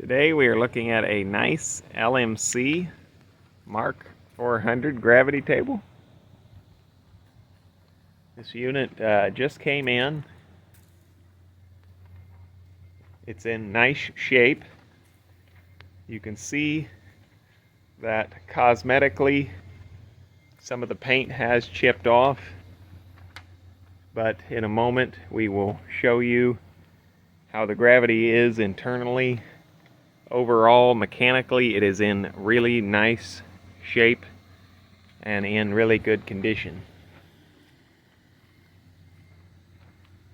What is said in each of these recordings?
Today we are looking at a nice LMC Marc 400 gravity table. This unit just came in. It's in nice shape. You can see that cosmetically some of the paint has chipped off, but in a moment we will show you how the gravity is internally. Overall, mechanically, it is in really nice shape and in really good condition.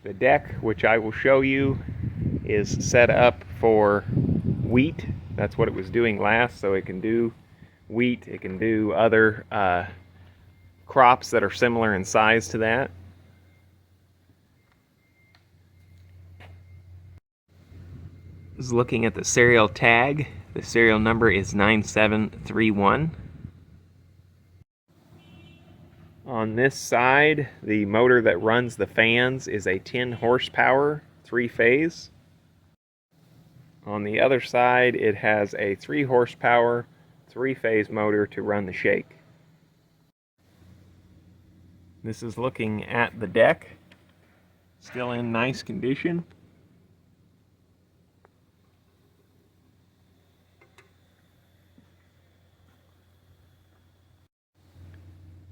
The deck, which I will show you, is set up for wheat. That's what it was doing last, so it can do wheat. It can do other crops that are similar in size to that. Is looking at the serial tag. The serial number is 9731. On this side, the motor that runs the fans is a 10 horsepower, 3-phase. On the other side, it has a 3 horsepower, 3-phase motor to run the shake. This is looking at the deck. Still in nice condition.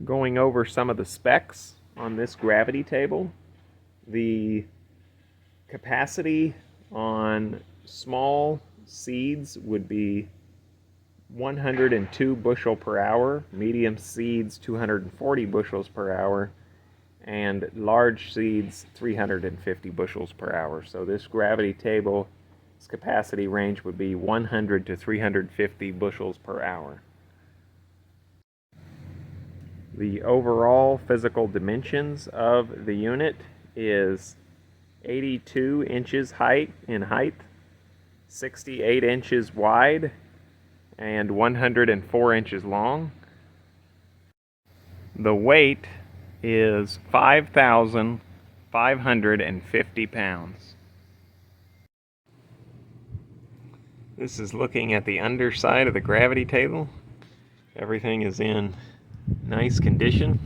Going over some of the specs on this gravity table. The capacity on small seeds would be 102 bushel per hour, medium seeds 240 bushels per hour, and large seeds 350 bushels per hour. So this gravity table's capacity range would be 100 to 350 bushels per hour. The overall physical dimensions of the unit is 82 inches in height, 68 inches wide, and 104 inches long. The weight is 5,550 pounds. This is looking at the underside of the gravity table. Everything is in nice condition.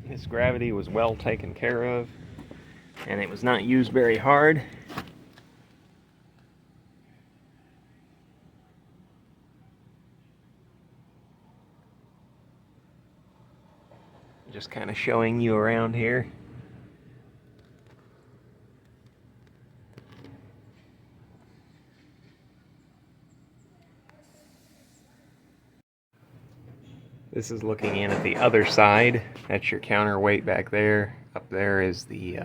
This gravity was well taken care of, and it was not used very hard. Just kind of showing you around here. This is looking in at the other side. That's your counterweight back there. Up there is the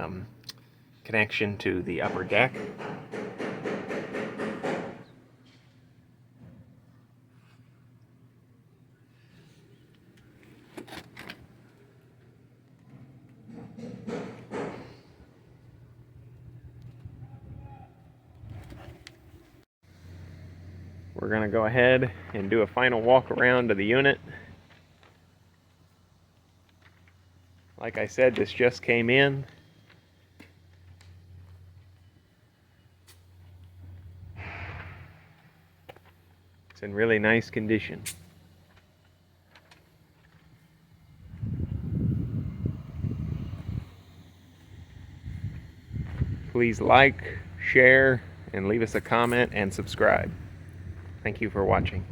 connection to the upper deck. We're going to go ahead and do a final walk around to the unit. Like I said, this just came in. It's in really nice condition. Please like, share, and leave us a comment and subscribe. Thank you for watching.